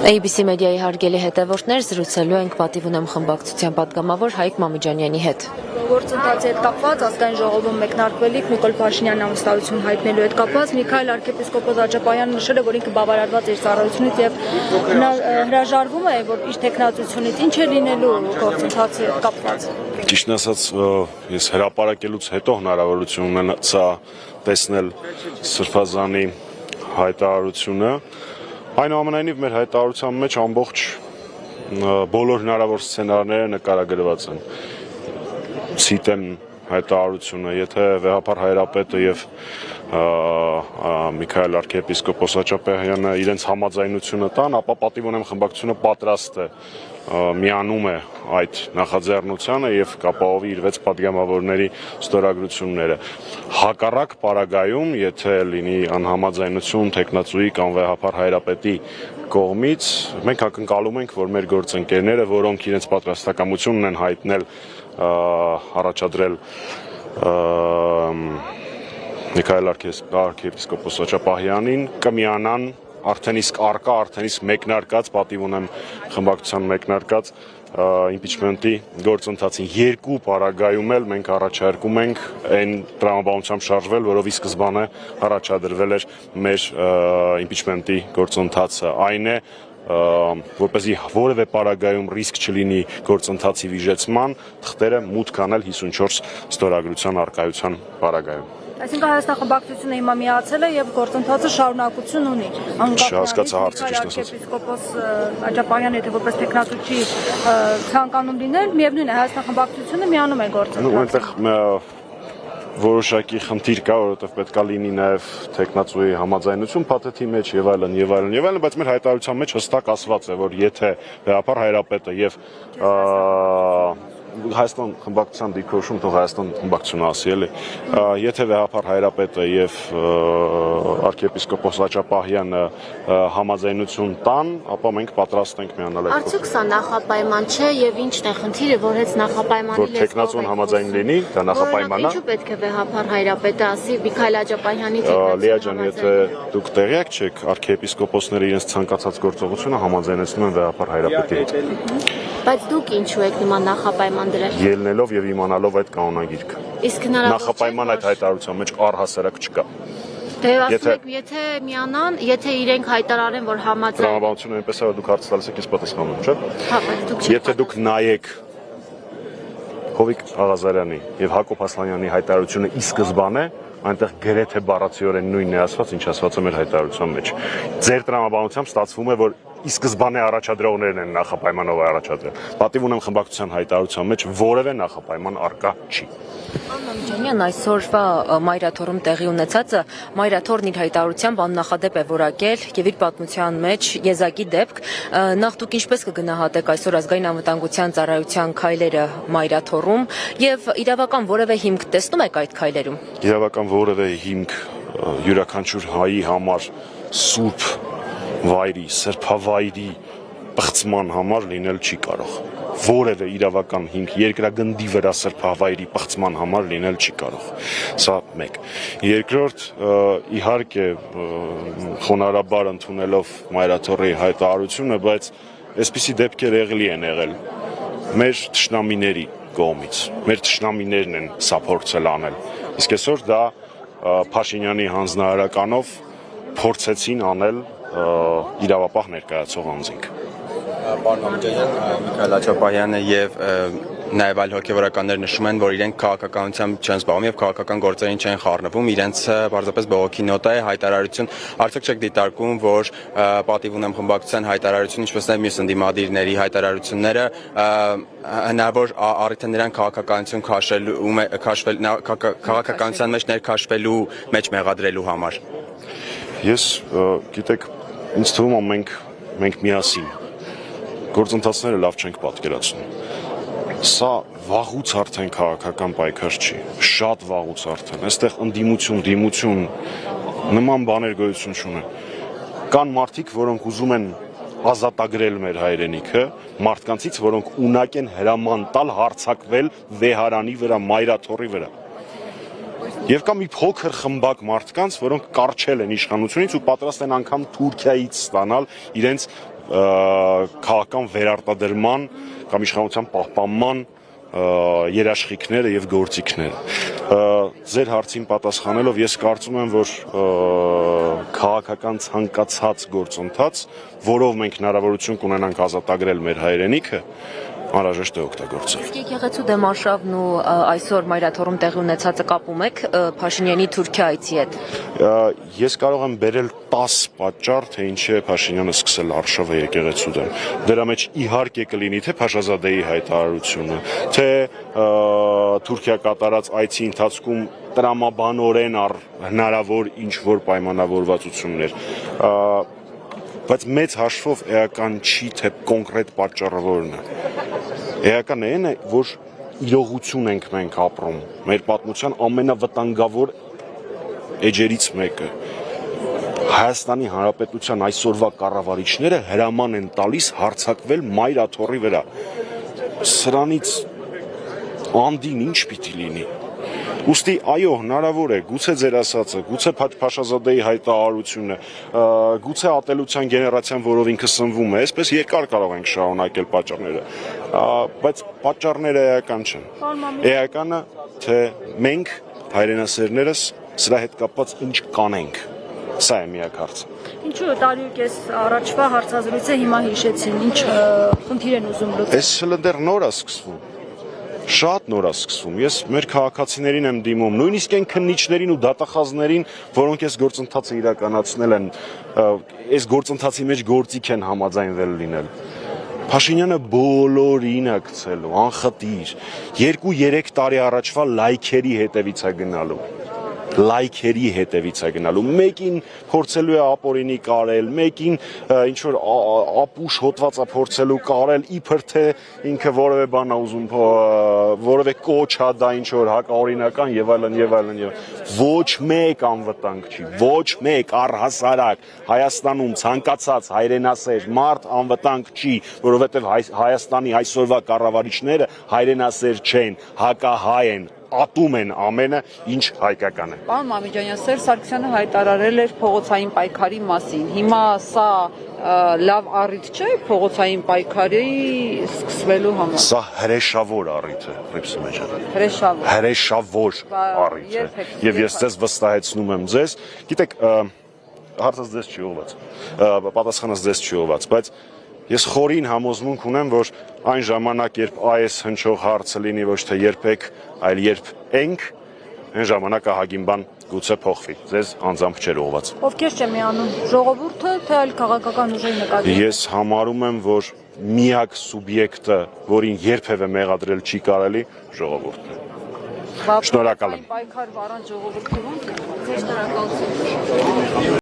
ABC մեդիայի հարգելի հետևորդներ, զրուցելու ենք պատիվ ունեմ խմբակցության պատգամավոր Հայկ Մամիջանյանի հետ։ Գործընթացի հետ կապված ազգային ժողովում մեկնարկվելիք Նիկոլ Փաշինյանն ամուսնալություն հայտնելու հետ կապված Միքայել արքեպիսկոպոս Աջապահյանը նշել է, որ ինքը բավարարված է իր ծառայությունից եւ հրաժարվում է, որ իր տեխնացությունից ինչ է լինելու գործընթացի հետ կապված։ Ճիշտն ասած, ես հրապարակելուց հետո հնարավորություն ունեցա տեսնել Սրբազանի հայտարարությունը։ Այնուամենայնիվ մեր հայտարարության մեջ ամբողջ բոլոր հնարավոր սցենարները նկարագրված են։ Ցիտեմ հայտարարությունը, եթե վեհապար հայրապետը եւ Միքայել արքեպիսկոպոս Աջապահյանը իրենց համաձայնությունը տան, ապա պատիվ ունեմ խմբակցությունը պատրաստ է միանում է այդ նախաձեռնությանը եւ կապահովի իր 6 պատգամավորների ստորագրությունները։ Հակառակ պարագայում, եթե լինի անհամաձայնություն տեխնացուի կամ վեհապար հայրապետի կողմից, մենք ակնկալում ենք, որ մեր գործընկերները, որոնք իրենց պատրաստակամությունն են հայտնել առաջադրել Միքայել արքեպիսկոպոս Աջապահյանին, կմիանան արդեն իսկ արկա, արդեն իսկ մեկնարկած, պատիվ ունեմ խմբակցության մեկնարկած իմպիչմենտի գործընթացին։ Երկու պարագայում էլ մենք առաջարկում ենք այն տրամաբանությամբ շարժվել, որով ի սկզբանե առաջադրվել էր մեր իմպիչմենտի գործընթացը։ Այն է, որպեսզի որևէ պարագայում ռիսկ չլինի գործընթացի վիժեցման, թղթերը մուտք անել 54 ստորագրության առկայության պարագայում։ Այսինքն Հայաստան խմբակցությունը հիմա միացել է եւ գործընթացը շարունակություն ունի։ Հասկացա հարցը, ճիշտ ասած։ Արքեպիսկոպոս Աջապահյանը եթե որպես տեխնացու ցանկանում լինել, միևնույն է Հայաստան խմբակցությունը միանում է գործընթացը։ Այնտեղ որոշակի խնդիր կա, որովհետև պետք է լինի նաև տեխնացուի համաձայնություն փաթեթի մեջ եւ այլն, բայց մեր հայտարարության մեջ հստակ ասված է, որ եթե վեհապար հայրապետը եւ Հայաստան խմբակցության դիրքորոշում թող Հայաստան խմբակցությունը ասի էլի, եթե վեհապար հայրապետը եւ արքեպիսկոպոս Աջապահյանը համաձայնություն տան, ապա մենք պատրաստ ենք միանալ այդ։ Արդյոք սա նախապայման չէ եւ ինչն է խնդիրը, որ հենց նախապայմանի որ տեխնացուն համաձայն լինի, դա նախապայման է։ Ինչու պետք է վեհապար հայրապետը ասի Միքայել Աջապահյանի տեխնացուն։ Լիա ջան, եթե դուք տեղյակ չեք, արքեպիսկոպոսները իրենց ցանկացած գործողությունը համաձայնեցնում են վեհապար հայրապետի հետ։ Բայց դուք ինչու եք նման նախապայման դրել։ Ելնելով եւ իմանալով այդ կանոնագիրքը։ Իսկ հնարավոր նախապայման այդ հայտարարության մեջ առհասարակ չկա։ Դե ասում եք, եթե միանան, եթե իրենք հայտարարեն, որ համաձայն։ Տրամաբանությունը այնպես է, որ դուք հարց տալիս եք, ես պատասխանում եմ, չէ՞։ Հա, բայց դուք չեք։ Եթե դուք նայեք Հովիկ Աղազարյանի եւ Հակոբ Ասլանյանի հայտարարությունը ի սկզբանե, այնտեղ գրեթե բառացիորեն նույնն է ասված, ինչ ասված է մեր հայտարարության մեջ։ Ձեր տրամաբանությամբ ստացվում է, որ ի սկզբանե առաջադրողներն են նախապայմանով առաջադրել։ Պատիվ ունեմ խմբակցության հայտարարության մեջ որևէ նախապայման առկա չի։ Մամիջանյան, այսօրվա մայրաթոռում տեղի ունեցածը մայրաթոռն իր հայտարարությամբ աննախադեպ է որակել եւ իր պատմության մեջ եզակի դեպք։ Նախ դուք ինչպես կգնահատեք այսօր ազգային անվտանգության ծառայության քայլերը մայրաթոռում եւ իրավական որևէ հիմք տեսնում եք այդ քայլերում։ Իրավական որևէ հիմք յուրաքանչյուր հայի համար սուրբ վայրի, սրբավայրի պղծման համար լինել չի կարող։ Որևէ իրավական հիմք երկրագնդի վրա սրբավայրի պղծման համար լինել չի կարող։ Սա մեկ։ Երկրորդ, իհարկե խոնարհաբար ընդունելով մայրաթոռի հայտարարությունը, բայց այսպիսի դեպքեր եղելի են եղել մեր թշնամիների կողմից։ Մեր թշնամիներն են սա փորձել անել։ Իսկ այսօր դա Փաշինյանի հանձնարարականով փորձեցին անել իրավապահ ներկայացող անձինք։ Պարոն Մամիջանյան, Միքայել Աջապահյանը եւ նաեւ այլ հոգեվորականներ նշում են, որ իրենք քաղաքականությամբ չեն զբաղվում եւ քաղաքական գործերին չեն խառնվում, իրենց պարզապես բողոքի նոտա է, հայտարարություն։ Արդյոք չեք դիտարկում, որ պատիվ ունեմ խմբակցության հայտարարություն, ինչպես նաեւ մյուս ընդդիմադիրների հայտարարությունները հնարավոր առիթ են նրան քաղաքականություն քաղաքականության մեջ ներքաշվելու մեջ մեղադրելու համար։ Ես գիտեք, ինձ թվում է մենք միասին գործընթացները լավ չենք պատկերացնում։ Սա վաղուց արդեն քաղաքական պայքար չի, շատ վաղուց արդեն։ Այստեղ ընդդիմություն, դիմություն նման բաներ գոյություն չունեն։ Կան մարդիկ, որոնք ուզում են ազատագրել մեր հայրենիքը, մարդկանցից, որոնք ունակ են հրաման տալ հարձակվել վեհարանի վրա, մայրաթոռի վրա։ Եվ կա մի փոքր խմբակ մարդկանց, որոնք կարճել են իշխանությունից ու պատրաստ են անգամ Թուրքիայից ստանալ իրենց քաղաքական վերարտադրման կամ իշխանության պահպանման երաշխիքները եւ գործիքները։ Ձեր հարցին պատասխանելով ես կարծում եմ, որ քաղաքական ցանկացած գործընթաց, որով մենք հնարավորություն կունենանք ազատագրել մեր հայրենիքը, անհրաժեշտ է օգտագործել։ Իսկ եկեղեցու դեմ արշավն ու այսօր Մայրաթորում տեղի ունեցածը կապում եք Փաշինյանի Թուրքիա այցի հետ։ Ես կարող եմ բերել 10 պատճառ, թե ինչի է Փաշինյանը սկսել արշավը եկեղեցու դեմ։ Դրա մեջ իհարկե կլինի թե Փաշազադեի հայտարարությունը, թե Թուրքիա կատարած այցի ընթացքում տրամաբանորեն հնարավոր ինչ-որ պայմանավորվածություններ, բայց մեծ հաշվով էական չի, թե կոնկրետ պատճառը որն է։ Էականը այն է, որ իրողություն ենք մենք ապրում, մեր պատմության ամենավտանգավոր էջերից մեկը։ Հայաստանի Հանրապետության այսօրվա կառավարիչները հրաման են տալիս հարձակվել Մայրաթորի վրա։ Սրանից անդին ինչ պիտի լինի։ Ուստի այո, հնարավոր է, գուցե ձեր ասածը, գուցե Փաշազադեի հայտարարությունը, գուցե ատելության գեներացիան, որով ինքը սնվում է, այսպես երկար կարող ենք շարունակել պատճառները, բայց պատճառները էական չեն։ Էականը, թե մենք հայրենասերներս սրա հետ կապված ինչ կանենք, սա է միակ հարցը։ Ինչու տարի ու կես առաջվա հարցազրույցը հիմա հիշեցին, ինչ խնդիր են ուզում լուծել։ Այս դեռ նոր է սկսվում։ Շատ նոր է սկսվում։ Ես մեր քաղաքացիներին եմ դիմում, նույնիսկ այն քննիչներին ու դատախազներին, որոնք այս գործընթացը իրականացնել են, այս գործընթացի մեջ գործիք են համաձայնվել լինել։ Փաշինյանը բոլորին է գցելու, անխտիր, 2-3 տարի առաջվա լայքերի հետևից է գնալու։ Լայքերի հետևից է գնալու, մեկին փորձելու է ապօրինի կարել, մեկին ինչ-որ ապուշ հոտվածա փորձելու կարել, իբր թե ինքը որևէ բան է ուզում, որևէ կոչ է դա ինչ-որ հակաօրինական եւ այլն եւ այլն եւ ոչ մեկ անվտանգ չի, ոչ մեկ առհասարակ Հայաստանում ցանկացած հայրենասեր մարդ անվտանգ չի, որովհետեւ Հայաստանի այսօրվա կառավարիչները հայրենասեր չեն, հակահայ են, ատում են ամենը, ինչ հայկական է։ Պարոն Մամիջանյան, Սերժ Սարգսյանը հայտարարել էր փողոցային պայքարի մասին։ Հիմա սա լավ առիթ չէ փողոցային պայքարի սկսվելու համար։ Սա հրեշավոր առիթ է, Ռիփսիմե ջան։ Հրեշավոր։ Հրեշավոր առիթ է։ Եվ ես ձեզ վստահեցնում եմ ձեզ, գիտեք, հարցս ձեզ չի ուղղված, պատասխանս ձեզ չի ուղղված, բայց ես խորին համոզմունք ունեմ, որ այն ժամանակ, երբ այս հնչող հարցը լինի ոչ թե երբեք, այլ երբ ենք, այն ժամանակ ահագին բան գուցե փոխվի։ Ձեզ անձամբ չէր ուղղված։ Ովքեր չեմ միանում, ժողովուրդը, թե այլ քաղաքական ուժերի նկատմամբ։ Ես համարում եմ, որ միակ սուբյեկտը, որին երբևէ մեղադրել չի կարելի, ժողովուրդն է։ Շնորհակալ եմ։ Պայքար առանց ժողովրդի ո՞նց է։ Ձեր շնորհակալություն։